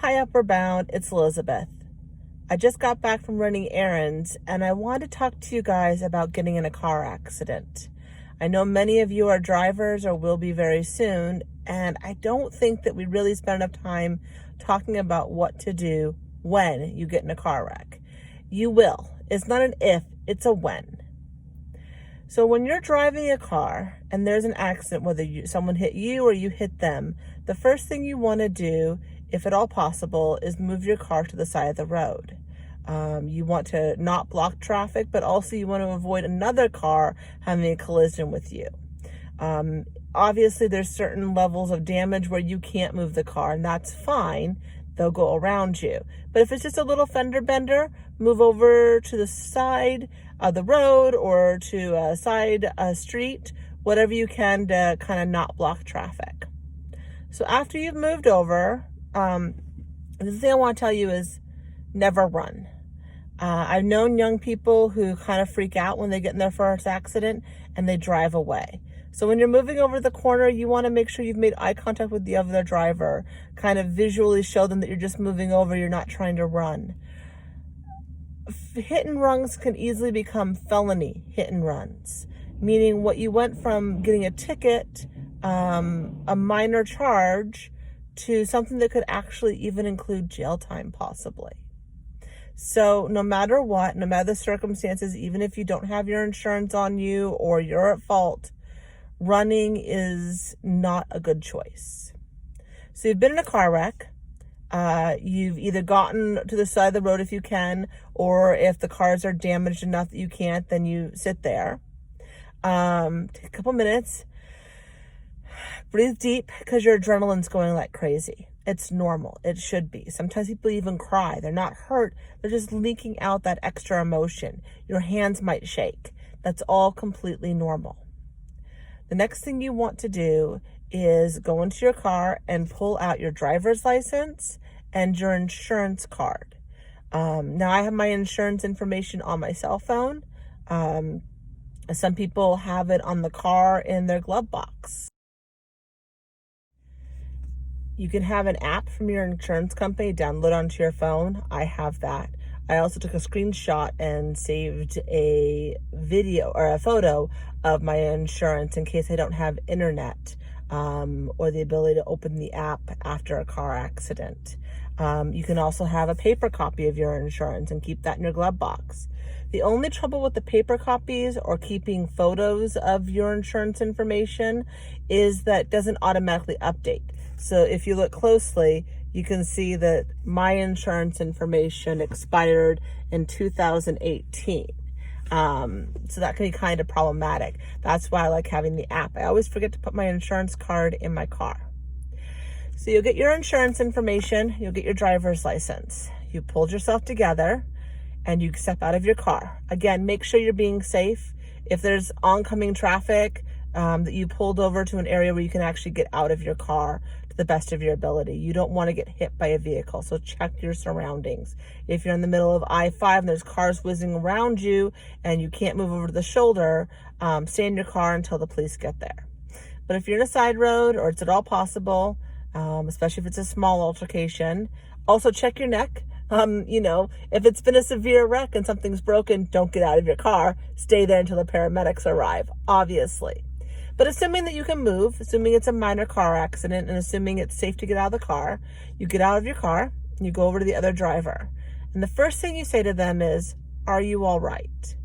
Hi, Upward Bound. It's Elizabeth. I just got back from running errands and I want to talk to you guys about getting in a car accident. I know many of you are drivers or will be very soon, and I don't think that we really spend enough time talking about what to do when you get in a car wreck. You will. It's not an if, it's a when. So when you're driving a car and there's an accident, whether someone hit you or you hit them, the first thing you want to do, if at all possible, is move your car to the side of the road. You want to not block traffic, but also you want to avoid another car having a collision with you. Obviously, there's certain levels of damage where you can't move the car, and that's fine. They'll go around you. But if it's just a little fender bender, move over to the side of the road or to a side street, whatever you can to kind of not block traffic. So after you've moved over, the thing I want to tell you is never run. I've known young people who kind of freak out when they get in their first accident and they drive away. So when you're moving over the corner, you want to make sure you've made eye contact with the other driver, kind of visually show them that you're just moving over, you're not trying to run. Hit and runs can easily become felony hit and runs, meaning what you went from getting a ticket, a minor charge, to something that could actually even include jail time possibly. So no matter what, no matter the circumstances, even if you don't have your insurance on you or you're at fault, running is not a good choice. So you've been in a car wreck. You've either gotten to the side of the road if you can, or if the cars are damaged enough that you can't, then you sit there. Take a couple minutes. Breathe deep because your adrenaline's going like crazy. It's normal. It should be. Sometimes people even cry. They're not hurt. They're just leaking out that extra emotion. Your hands might shake. That's all completely normal. The next thing you want to do is go into your car and pull out your driver's license and your insurance card. Now I have my insurance information on my cell phone. Some people have it on the car in their glove box. You can have an app from your insurance company download onto your phone. I have that. I also took a screenshot and saved a video or a photo of my insurance in case I don't have internet or the ability to open the app after a car accident. You can also have a paper copy of your insurance and keep that in your glove box. The only trouble with the paper copies or keeping photos of your insurance information is that it doesn't automatically update. So if you look closely, you can see that my insurance information expired in 2018. So that can be kind of problematic. That's why I like having the app. I always forget to put my insurance card in my car. So you'll get your insurance information, you'll get your driver's license. You pulled yourself together and you step out of your car. Again, make sure you're being safe. If there's oncoming traffic, that you pulled over to an area where you can actually get out of your car to the best of your ability. You don't want to get hit by a vehicle, so check your surroundings. If you're in the middle of I-5 and there's cars whizzing around you and you can't move over to the shoulder, stay in your car until the police get there. But if you're in a side road or it's at all possible, especially if it's a small altercation, also check your neck. If it's been a severe wreck and something's broken, don't get out of your car. Stay there until the paramedics arrive, obviously. But assuming that you can move, assuming it's a minor car accident, and assuming it's safe to get out of the car, you get out of your car and you go over to the other driver. And the first thing you say to them is, "Are you all right?"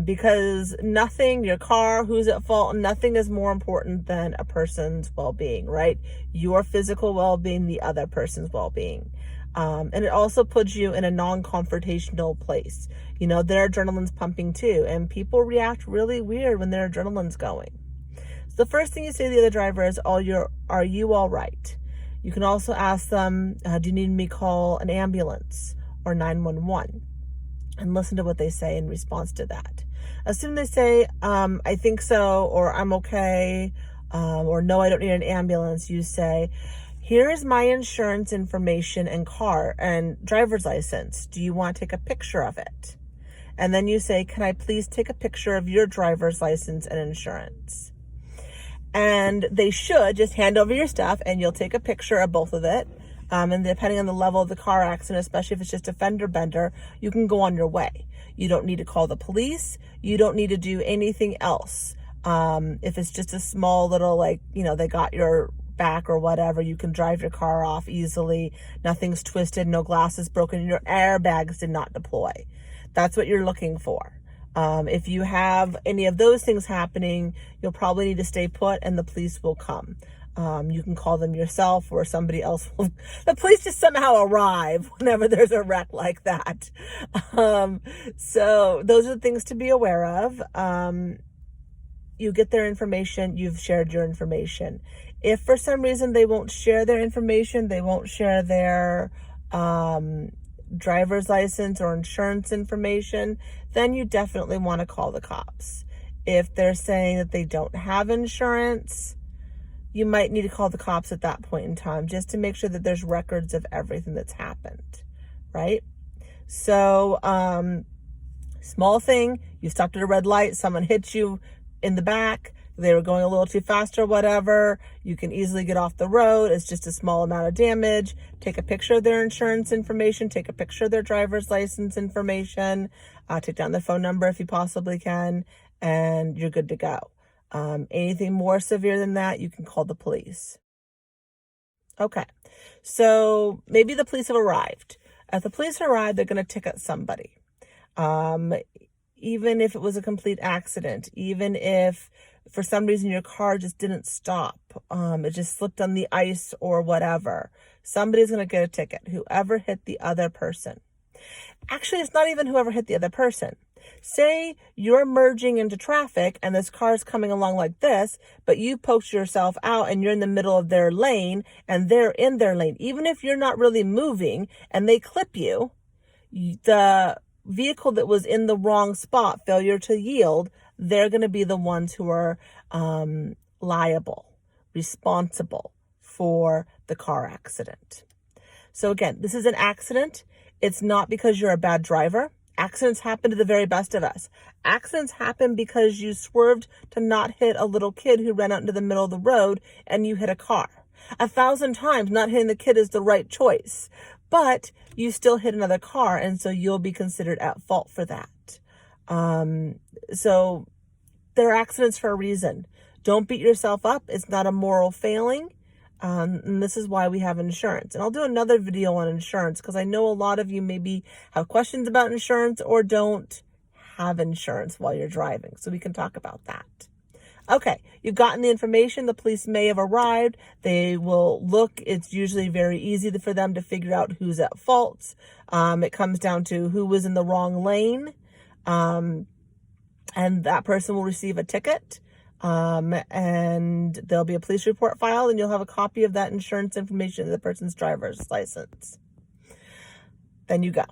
Because nothing, your car, who's at fault, nothing is more important than a person's well-being, right? Your physical well-being, the other person's well-being. And it also puts you in a non-confrontational place. Their adrenaline's pumping too, and people react really weird when their adrenaline's going. So the first thing you say to the other driver is, "Are you all right?" You can also ask them, "Do you need me to call an ambulance or 911?" And listen to what they say in response to that. As soon as they say, "I think so," or "I'm okay," or "No, I don't need an ambulance," you say, "Here's my insurance information and car and driver's license. Do you want to take a picture of it?" And then you say, "Can I please take a picture of your driver's license and insurance?" And they should just hand over your stuff and you'll take a picture of both of it. And depending on the level of the car accident, especially if it's just a fender bender, you can go on your way. You don't need to call the police. You don't need to do anything else. If it's just a small little, like, they got your back or whatever, you can drive your car off easily. Nothing's twisted, no glass is broken, your airbags did not deploy. That's what you're looking for. If you have any of those things happening, you'll probably need to stay put and the police will come. You can call them yourself or somebody else will. The police just somehow arrive whenever there's a wreck like that. So those are the things to be aware of. You get their information, you've shared your information. If for some reason they won't share their information, they won't share their driver's license or insurance information, then you definitely want to call the cops. If they're saying that they don't have insurance, you might need to call the cops at that point in time just to make sure that there's records of everything that's happened, right? So, small thing, you stopped at a red light, someone hit you in the back, they were going a little too fast or whatever, you can easily get off the road. It's just a small amount of damage. Take a picture of their insurance information, take a picture of their driver's license information, take down their phone number if you possibly can, and you're good to go. Anything more severe than that, you can call the police. Okay, so maybe the police have arrived. If the police arrive, they're going to ticket somebody. Even if it was a complete accident, even if for some reason your car just didn't stop, it just slipped on the ice or whatever, somebody's going to get a ticket, whoever hit the other person. Actually, it's not even whoever hit the other person. Say you're merging into traffic and this car is coming along like this, but you poked yourself out and you're in the middle of their lane and they're in their lane. Even if you're not really moving and they clip you, the vehicle that was in the wrong spot, failure to yield, they're going to be the ones who are liable, responsible for the car accident. So again, this is an accident. It's not because you're a bad driver. Accidents happen to the very best of us. Accidents happen because you swerved to not hit a little kid who ran out into the middle of the road and you hit a car. 1,000 times not hitting the kid is the right choice, but you still hit another car, and so you'll be considered at fault for that. So there are accidents for a reason. Don't beat yourself up. It's not a moral failing. And this is why we have insurance. And I'll do another video on insurance because I know a lot of you maybe have questions about insurance or don't have insurance while you're driving. So we can talk about that. Okay, you've gotten the information. The police may have arrived. They will look. It's usually very easy for them to figure out who's at fault. It comes down to who was in the wrong lane. And that person will receive a ticket. And there'll be a police report filed and you'll have a copy of that insurance information of the person's driver's license. Then you go.